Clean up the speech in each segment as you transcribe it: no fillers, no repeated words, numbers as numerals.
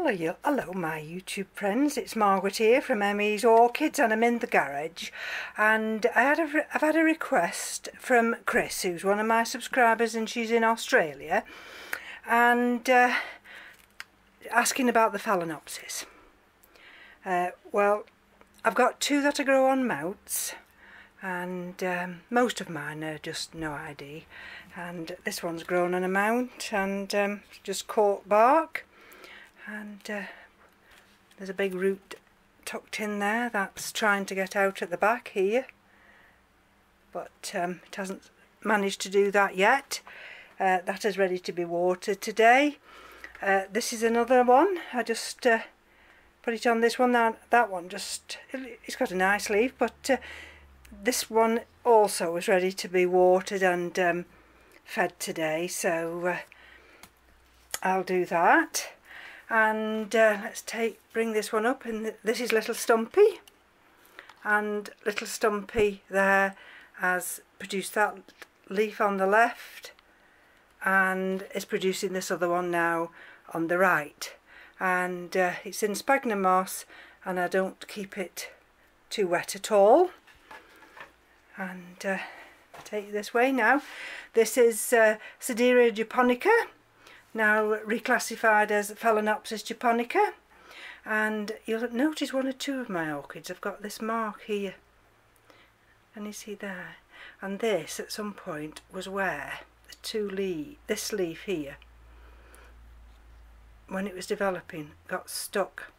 Hello my YouTube friends, it's Margaret here from M.E.s Orchids and I'm in the garage, and I've had a request from Chris, who's one of my subscribers, and she's in Australia, and asking about the phalaenopsis. Well, I've got two that I grow on mounts, and most of mine are just no ID, and this one's grown on a mount and just cork bark. And there's a big root tucked in there that's trying to get out at the back here, but it hasn't managed to do that yet. That is ready to be watered today. This is another one. I just put it on this one. Now that one it's got a nice leaf, but this one also is ready to be watered and fed today, so I'll do that. And let's bring this one up, and this is Little Stumpy, and Little Stumpy there has produced that leaf on the left and is producing this other one now on the right, and it's in sphagnum moss, and I don't keep it too wet at all. And take this way now. This is Siderea japonica, now reclassified as Phalaenopsis japonica, and you'll notice one or two of my orchids have got this mark here, and you see there, and this at some point was where this leaf here, when it was developing, got stuck,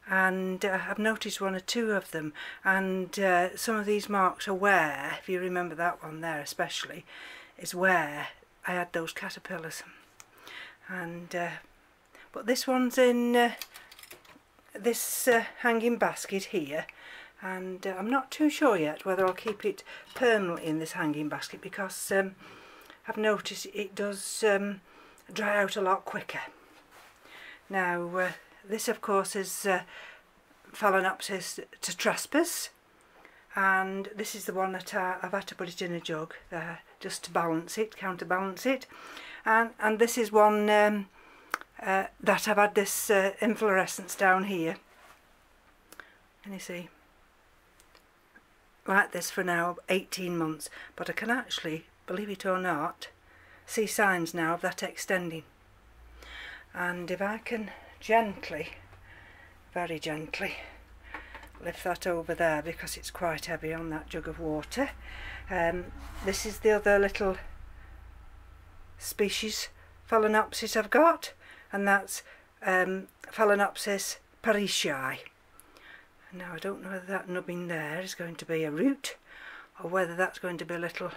and I've noticed one or two of them, and some of these marks are where, if you remember that one there especially, is where I had those caterpillars. And but this one's in this hanging basket here, and I'm not too sure yet whether I'll keep it permanently in this hanging basket, because I've noticed it does dry out a lot quicker. Now this of course is Phalaenopsis tetraspis, and this is the one that I've had to put it in a jug there just to balance it, counterbalance it. And this is one that I've had this inflorescence down here, and you see, like this for now 18 months, but I can actually, believe it or not, see signs now of that extending. And if I can gently, very gently, lift that over there, because it's quite heavy on that jug of water. This is the other little species Phalaenopsis I've got, and that's Phalaenopsis parisii. Now I don't know whether that nubbing there is going to be a root, or whether that's going to be a little,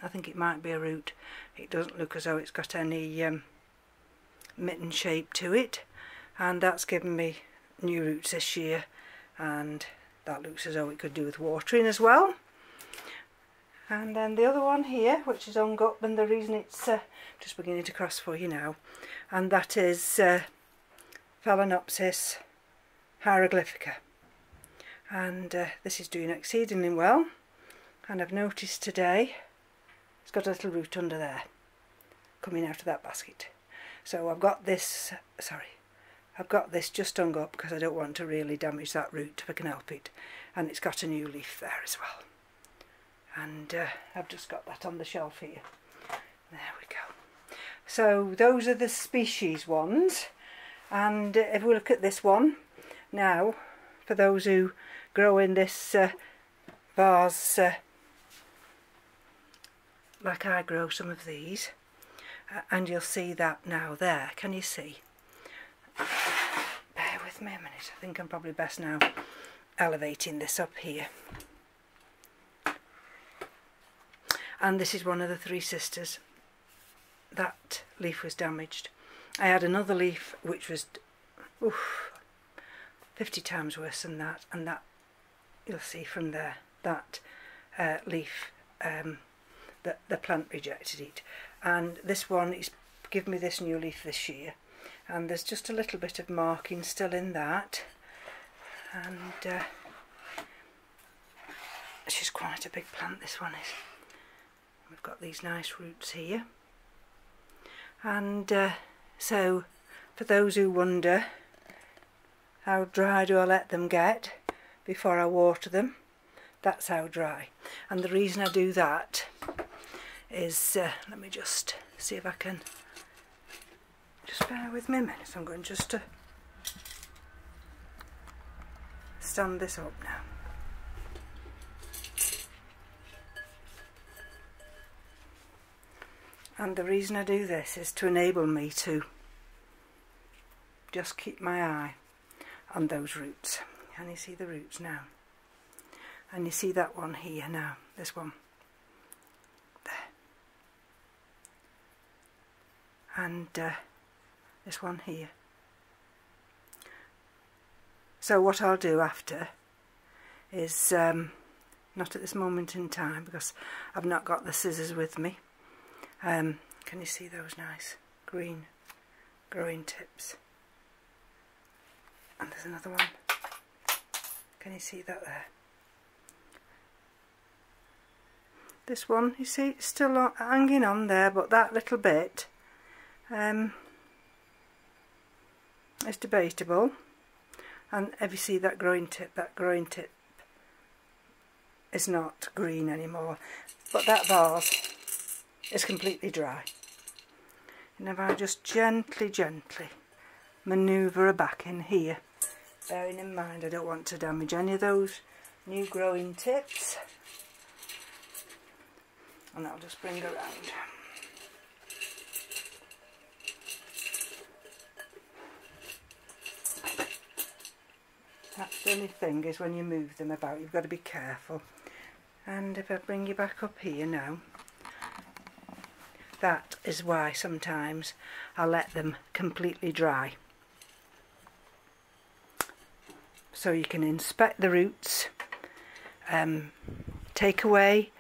I think it might be a root. It doesn't look as though it's got any mitten shape to it, and that's given me new roots this year, and that looks as though it could do with watering as well. And then the other one here, which is hung up, and the reason it's just beginning to cross for you now, and that is Phalaenopsis hieroglyphica, and this is doing exceedingly well. And I've noticed today it's got a little root under there coming out of that basket, so I've got this just hung up because I don't want to really damage that root if I can help it, and it's got a new leaf there as well. And I've just got that on the shelf here. There we go. So those are the species ones, and if we look at this one now, for those who grow in this vase like I grow some of these, and you'll see that now there. Can you see? Bear with me a minute. I think I'm probably best now elevating this up here. And this is one of the three sisters. That leaf was damaged. I had another leaf which was 50 times worse than that, and that, you'll see from there, that leaf, the plant rejected it. And this one is given me this new leaf this year, and there's just a little bit of marking still in that, and she's quite a big plant, this one is. We've got these nice roots here, and so for those who wonder How dry do I let them get before I water them? That's how dry. And the reason I do that is, let me just see if I can, just bear with me a minute. I'm going just to stand this up now. And the reason I do this is to enable me to just keep my eye on those roots. Can you see the roots now? And you see that one here now, this one. There. And this one here. So what I'll do after is, not at this moment in time because I've not got the scissors with me. Can you see those nice green growing tips? And there's another one. Can you see that there? This one, you see, it's still hanging on there, but that little bit is debatable. And if you see that growing tip is not green anymore. But that vase is completely dry. And if I just gently manoeuvre her back in here, bearing in mind I don't want to damage any of those new growing tips, and I'll just bring her around. That's the only thing, is when you move them about you've got to be careful. And if I bring you back up here now, that is why sometimes I let them completely dry. So you can inspect the roots, take away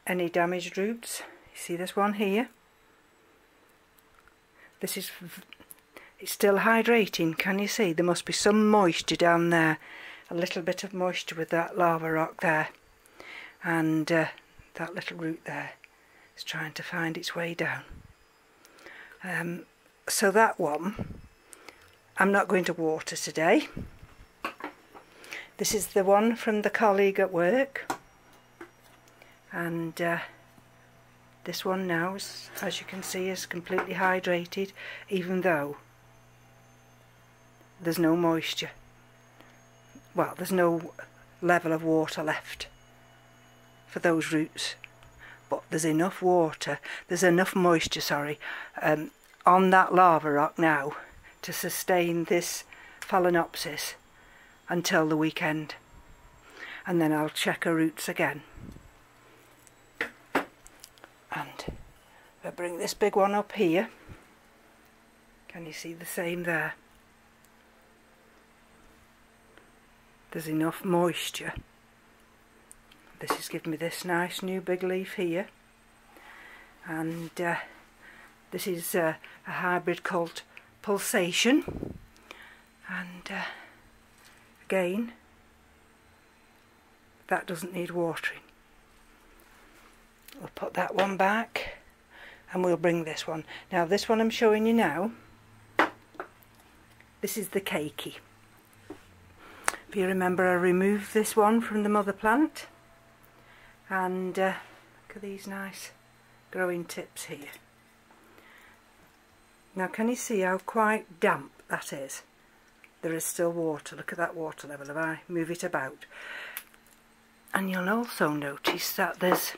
any damaged roots. You see this one here? This is, it's still hydrating, can you see? There must be some moisture down there, a little bit of moisture with that lava rock there, and that little root there is trying to find its way down. So that one I'm not going to water today. This is the one from the colleague at work, and this one now is, as you can see, is completely hydrated, even though there's no moisture. Well, there's no level of water left for those roots, but there's enough water, there's enough moisture, sorry, on that lava rock now to sustain this phalaenopsis until the weekend, and then I'll check her roots again. And I'll bring this big one up here. Can you see the same there? There's enough moisture. This has given me this nice new big leaf here, and this is a hybrid called Pulsation, and again, that doesn't need watering. We'll put that one back and we'll bring this one. Now this one I'm showing you now, this is the cakey. If you remember, I removed this one from the mother plant, and look at these nice growing tips here. Now can you see how quite damp that is? There is still water. Look at that water level if I move it about. And you'll also notice that there's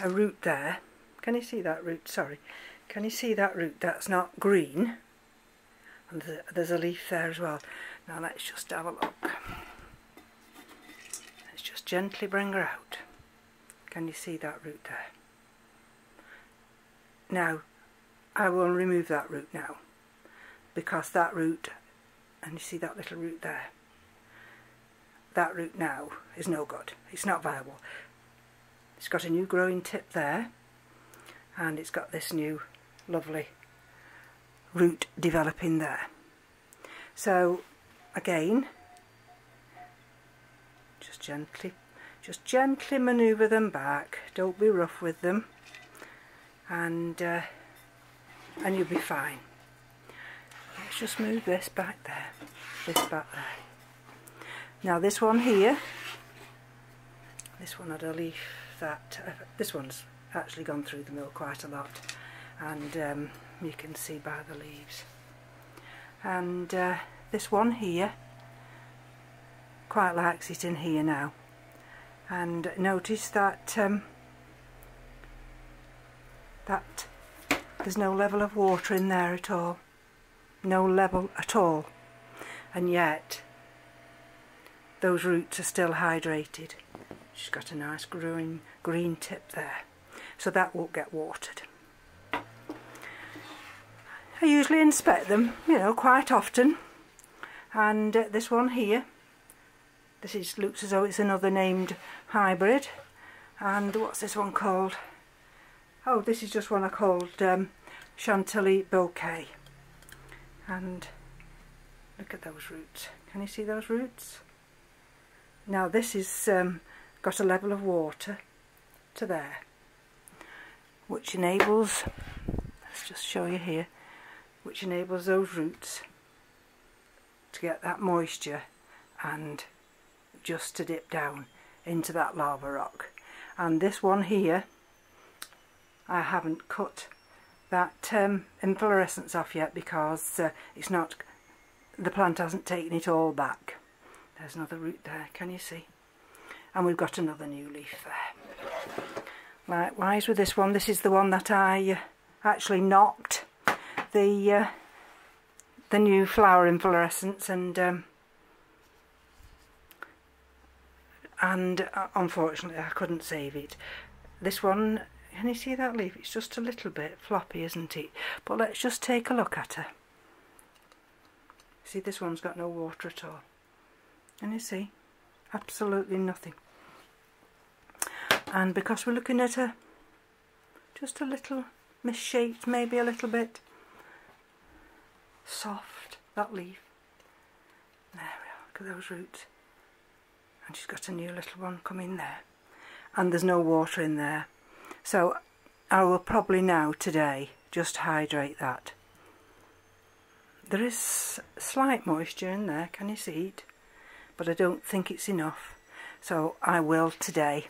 a root there. Can you see that root? Sorry. Can you see that root that's not green? And there's a leaf there as well. Now let's just have a look. Let's just gently bring her out. Can you see that root there? Now, I will remove that root now, because that root, and you see that little root there, that root now is no good. It's not viable. It's got a new growing tip there, and it's got this new lovely root developing there. So again, just gently manoeuvre them back. Don't be rough with them, and you'll be fine. Let's just move this back there, this back there. Now this one here, this one had a leaf that, this one's actually gone through the mill quite a lot, and you can see by the leaves. And this one here quite likes it in here now. And notice that that there's no level of water in there at all. No level at all. And yet those roots are still hydrated. She's got a nice green tip there. So that won't get watered. I usually inspect them, you know, quite often. And this one here, looks as though it's another named hybrid. And what's this one called? Oh, this is just one I called Chantilly Bouquet. And look at those roots. Can you see those roots? Now this is got a level of water to there, which enables, let's just show you here, which enables those roots to get that moisture and just to dip down into that lava rock. And this one here, I haven't cut that inflorescence off yet because it's not, the plant hasn't taken it all back. There's another root there, can you see? And we've got another new leaf there. Likewise with this one, this is the one that I actually knocked the new flower inflorescence, and unfortunately I couldn't save it. This one, can you see that leaf? It's just a little bit floppy, isn't it? But let's just take a look at her. See, this one's got no water at all. Can you see? Absolutely nothing. And because we're looking at her just a little misshaped, maybe a little bit soft, that leaf. There we are, look at those roots. And she's got a new little one coming there. And there's no water in there. So I will probably now, today, just hydrate that. There is slight moisture in there, can you see it? But I don't think it's enough. So I will today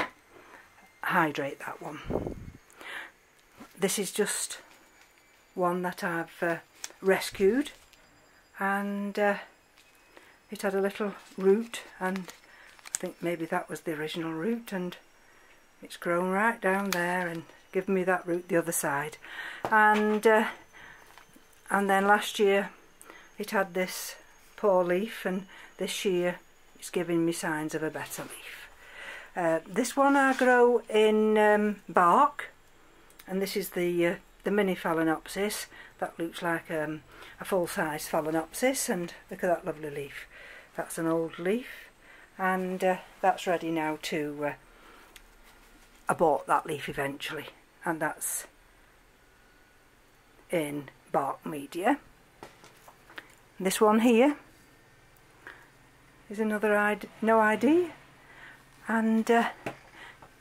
hydrate that one. This is just one that I've rescued, and it had a little root, and I think maybe that was the original root, and it's grown right down there and given me that root the other side. And then last year it had this poor leaf, and this year it's giving me signs of a better leaf. This one I grow in bark, and this is the mini phalaenopsis. That looks like a full-size phalaenopsis, and look at that lovely leaf. That's an old leaf, and that's ready now to abort that leaf eventually, and that's in bark media. This one here is another no ID, and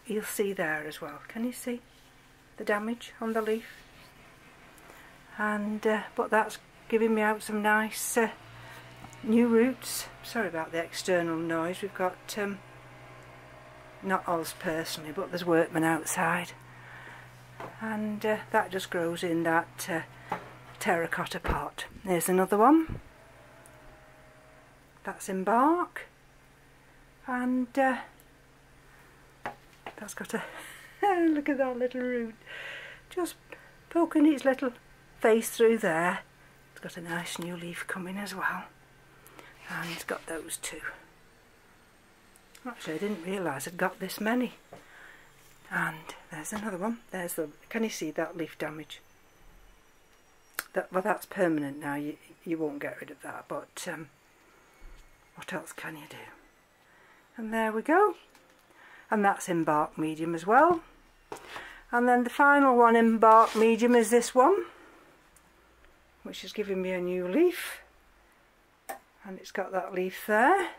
you'll see there as well. Can you see the damage on the leaf? And but that's giving me out some nice new roots. Sorry about the external noise. We've got not us personally, but there's workmen outside, and that just grows in that terracotta pot. There's another one. That's in bark, and that's got a look at that little root, just poking its little face through there. It's got a nice new leaf coming as well, and it's got those two. Actually, I didn't realise I'd got this many. And there's another one. There's the. Can you see that leaf damage? Well, that's permanent now. You won't get rid of that. But what else can you do? And there we go. And that's in bark medium as well. And then the final one in bark medium is this one, which is giving me a new leaf. And it's got that leaf there.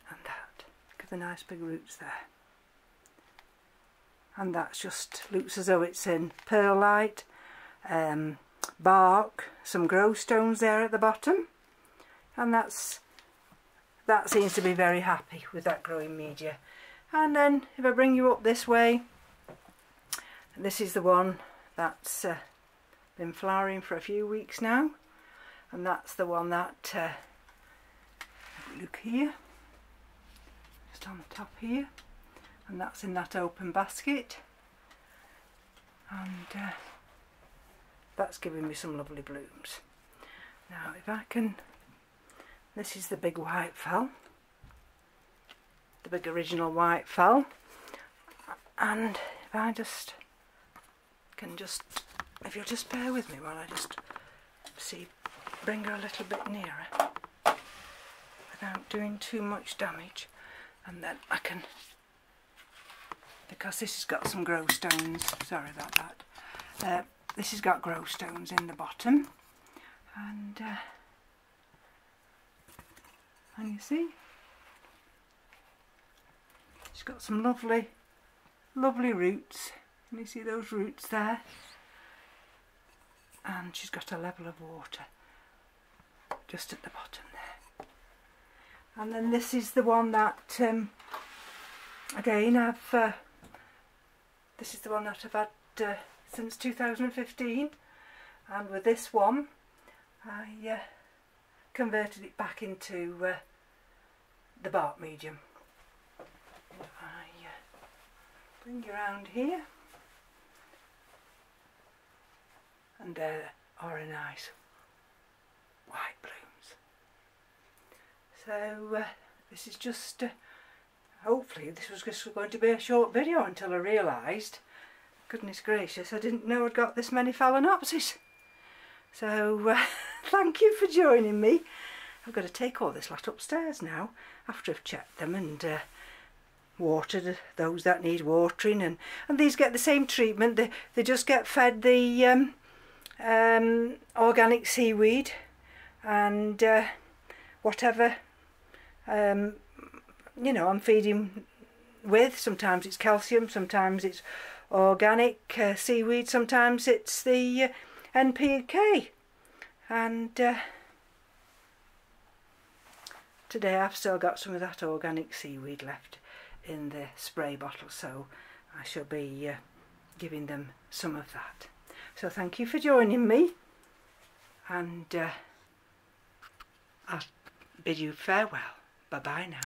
And that. Look at the nice big roots there. And that's just looks as though it's in perlite, bark, some grow stones there at the bottom, and that seems to be very happy with that growing media. And then if I bring you up this way, this is the one that's been flowering for a few weeks now, and that's the one that look here, just on the top here, and that's in that open basket, and that's giving me some lovely blooms. Now if I can, this is the big white phal, the big original white phal, and if I just can if you'll just bear with me while I just bring her a little bit nearer without doing too much damage, and then I can, because this has got some grow stones, sorry about that, this has got grow stones in the bottom, and you see she's got some lovely roots. Can you see those roots there? And she's got a level of water just at the bottom there. And then this is the one that again this is the one that I've had since 2015, and with this one I converted it back into the bark medium. I bring you around here, and there are a nice white blooms. So this is just hopefully this was just going to be a short video until I realised, goodness gracious, I didn't know I'd got this many phalaenopsis. So thank you for joining me. I've got to take all this lot upstairs now after I've checked them and watered those that need watering, and these get the same treatment. They just get fed the organic seaweed and whatever you know I'm feeding with. Sometimes it's calcium, sometimes it's organic seaweed, sometimes it's the NPK, and today I've still got some of that organic seaweed left in the spray bottle, so I shall be giving them some of that. So thank you for joining me, and I'll bid you farewell. Bye bye now.